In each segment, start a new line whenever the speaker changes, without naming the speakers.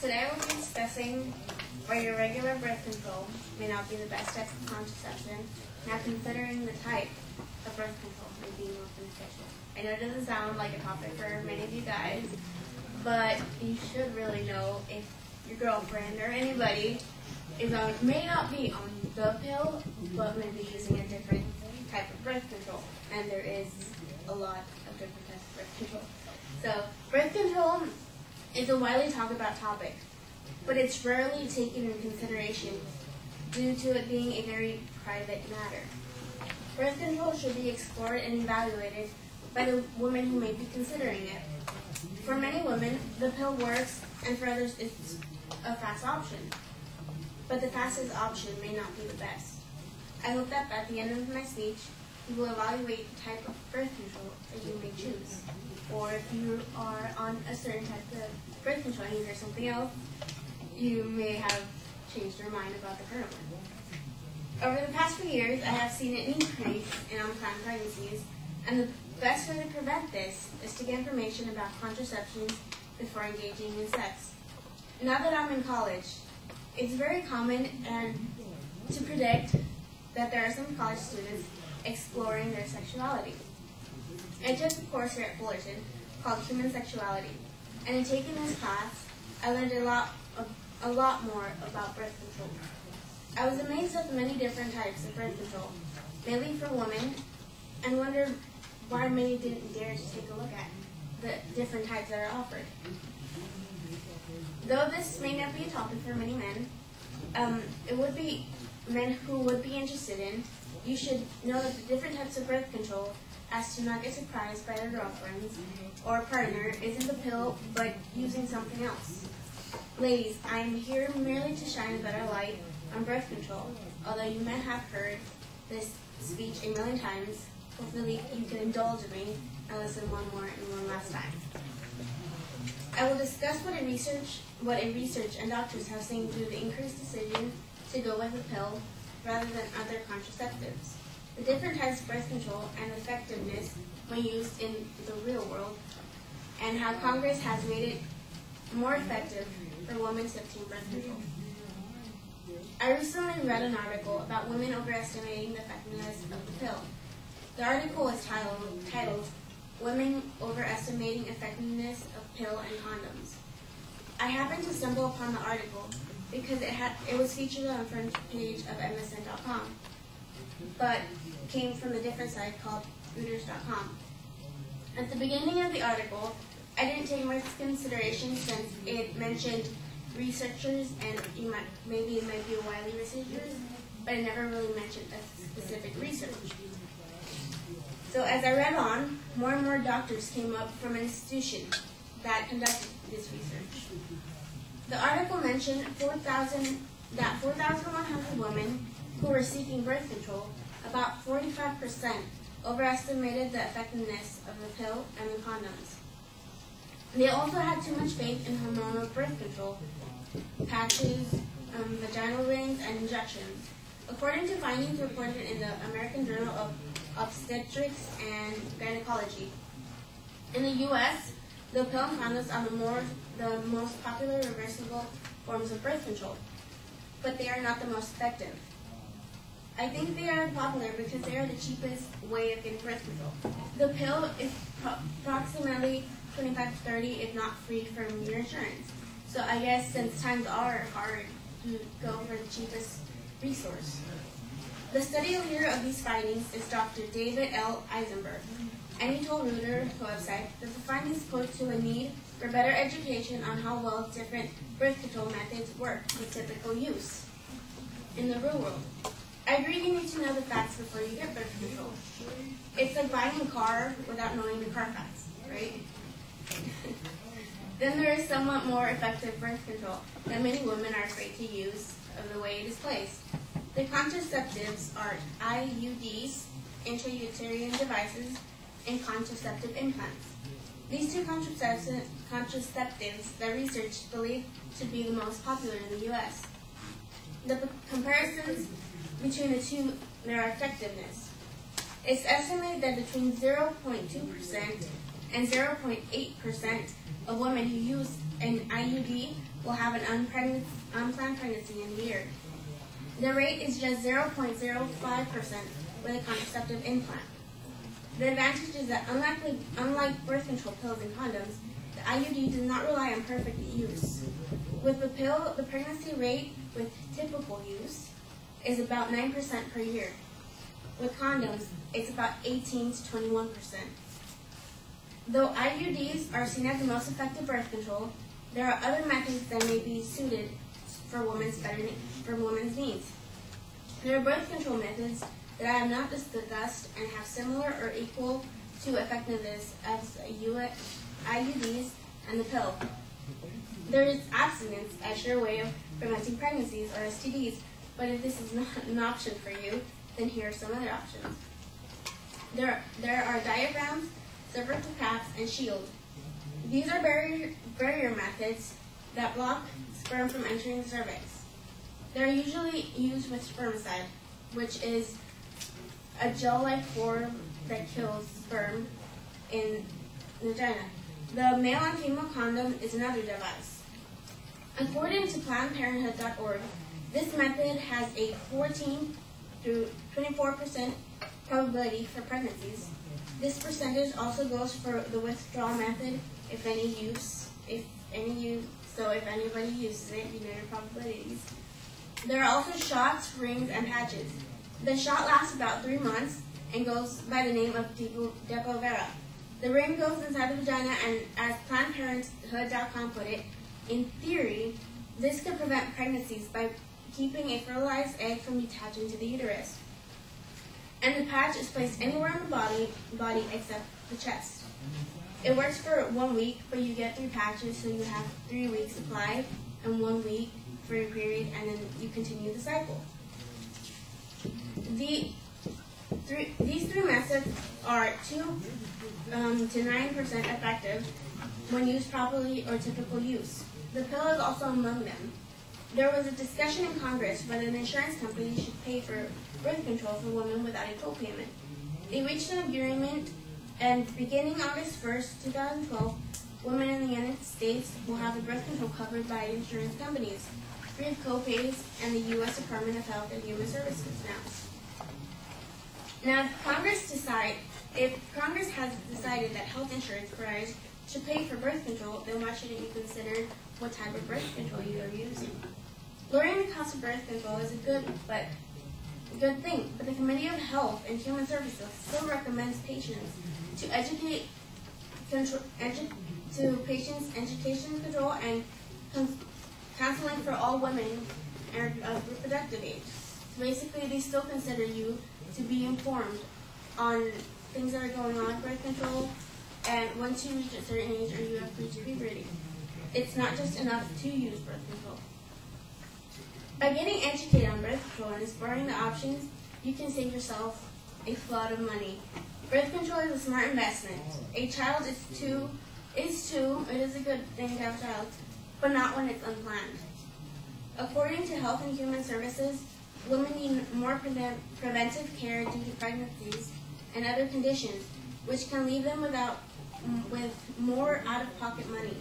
Today we'll be discussing why your regular birth control may not be the best type of contraception, now considering the type of birth control may be more beneficial. I know it doesn't sound like a topic for many of you guys, but you should really know if your girlfriend or anybody may not be on the pill, but may be using a different type of birth control. And there is a lot of different types of birth control. So birth control is a widely talked about topic, but it's rarely taken into consideration due to it being a very private matter. Birth control should be explored and evaluated by the woman who may be considering it. For many women, the pill works, and for others, it's a fast option. But the fastest option may not be the best. I hope that at the end of my speech, you will evaluate the type of birth control that you may choose. Or if you are on a certain type of birth control and there's something else, you may have changed your mind about the current one. Over the past few years, I have seen an increase in unplanned pregnancies, and the best way to prevent this is to get information about contraceptions before engaging in sex. Now that I'm in college, it's very common and to predict that there are some college students exploring their sexuality. I took a course here at Fullerton called Human Sexuality, and in taking this class, I learned a lot more about birth control. I was amazed at the many different types of birth control, mainly for women, and wondered why many didn't dare to take a look at the different types that are offered. Though this may not be a topic for many men, it would be men who would be interested in. You should know that the different types of birth control, as to not get surprised by their girlfriends or partner, isn't the pill, but using something else. Ladies, I am here merely to shine a better light on birth control. Although you may have heard this speech a million times, hopefully you can indulge me and listen one more and one last time. I will discuss what a research and doctors have seen through the increased decision to go with a pill rather than other contraceptives, the different types of birth control and effectiveness when used in the real world, and how Congress has made it more effective for women to obtain birth control. I recently read an article about women overestimating the effectiveness of the pill. The article is titled Women Overestimating Effectiveness of Pill and Condoms. I happened to stumble upon the article because it was featured on the front page of MSN.com, but came from a different site called Reuters.com. At the beginning of the article, I didn't take much consideration since it mentioned researchers, and maybe it might be widely researchers, but it never really mentioned a specific research. So as I read on, more and more doctors came up from an institution that conducted this research. The article mentioned 4,100 women who were seeking birth control, about 45% overestimated the effectiveness of the pill and the condoms. They also had too much faith in hormonal birth control, patches, vaginal rings, and injections. According to findings reported in the American Journal of Obstetrics and Gynecology, in the U.S., the pill and condoms are the most popular reversible forms of birth control, but they are not the most effective. I think they are popular because they are the cheapest way of getting birth control. The pill is approximately $25 to $30, if not free from your insurance. So I guess since times are hard, to go for the cheapest resource. The study leader of these findings is Dr. David L. Eisenberg, and he told Reuters website that the findings point to a need for better education on how well different birth control methods work with typical use in the real world. I agree you need to know the facts before you get birth control. It's like buying a car without knowing the car facts, right? Then there is somewhat more effective birth control that many women are afraid to use of the way it is placed. The contraceptives are IUDs, intrauterine devices, and contraceptive implants. These two contraceptives, the research believed to be the most popular in the U.S. The comparisons between the two, their effectiveness. It's estimated that between 0.2% and 0.8% of women who use an IUD will have an unplanned pregnancy in a year. The rate is just 0.05% with a contraceptive implant. The advantage is that unlike birth control pills and condoms, the IUD does not rely on perfect use. With the pill, the pregnancy rate with typical use is about 9% per year. With condoms, it's about 18 to 21%. Though IUDs are seen as the most effective birth control, there are other methods that may be suited for women's needs. There are birth control methods that I have not discussed and have similar or equal to effectiveness as IUDs and the pill. There is abstinence, a sure way of preventing pregnancies or STDs, but if this is not an option for you, then here are some other options. There are diaphragms, cervical caps, and shield. These are barrier methods that block sperm from entering the cervix. They're usually used with spermicide, which is a gel-like form that kills sperm in the vagina. The male and female condom is another device. According to PlannedParenthood.org, this method has a 14 to 24% probability for pregnancies. This percentage also goes for the withdrawal method if anybody uses it, you know your probabilities. There are also shots, rings, and patches. The shot lasts about 3 months and goes by the name of Depo-Vera. The ring goes inside the vagina, and as PlannedParenthood.com put it, in theory, this could prevent pregnancies by keeping a fertilized egg from detaching to the uterus. And the patch is placed anywhere in the body except the chest. It works for 1 week, but you get 3 patches, so you have 3 weeks supply and 1 week for your period, and then you continue the cycle. These three methods are 2 to 9% effective when used properly or typical use. The pill is also among them. There was a discussion in Congress whether an insurance company should pay for birth control for women without a co-payment. They reached an agreement, and beginning August 1st, 2012, women in the United States will have the birth control covered by insurance companies, free of co-pays, and the U.S. Department of Health and Human Services now. Now, if Congress has decided that health insurance providers should pay for birth control, then why shouldn't you consider what type of birth control you are using? Lowering the cost of birth control is a good thing, but the Committee of Health and Human Services still recommends patients to patients education control and counseling for all women of reproductive age. So basically, they still consider you to be informed on things that are going on with birth control, and once you reach a certain age or you have reached puberty. It's not just enough to use birth control. By getting educated on birth control and exploring the options, you can save yourself a lot of money. Birth control is a smart investment. A child it is a good thing to have a child, but not when it's unplanned. According to Health and Human Services, women need more preventive care due to pregnancies and other conditions, which can leave them with more out-of-pocket money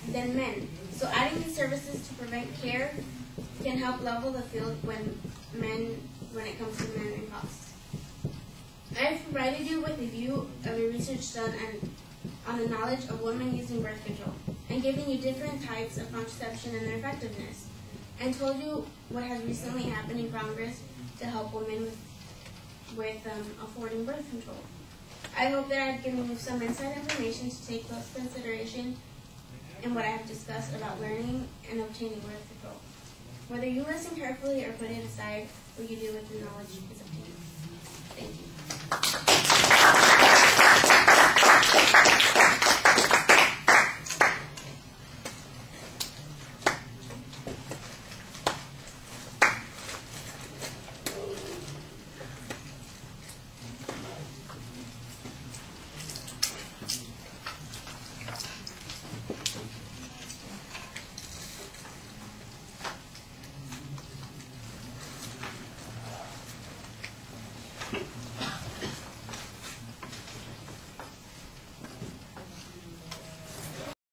than men. So adding these services to prevent care can help level the field when it comes to men and costs. I have provided you with a view of a research done on the knowledge of women using birth control, and given you different types of contraception and their effectiveness, and told you what has recently happened in Congress to help women with affording birth control. I hope that I've given you some inside information to take close consideration in what I have discussed about learning and obtaining birth control. Whether you listen carefully or put it aside, what you do with the knowledge is up to you. Thank you.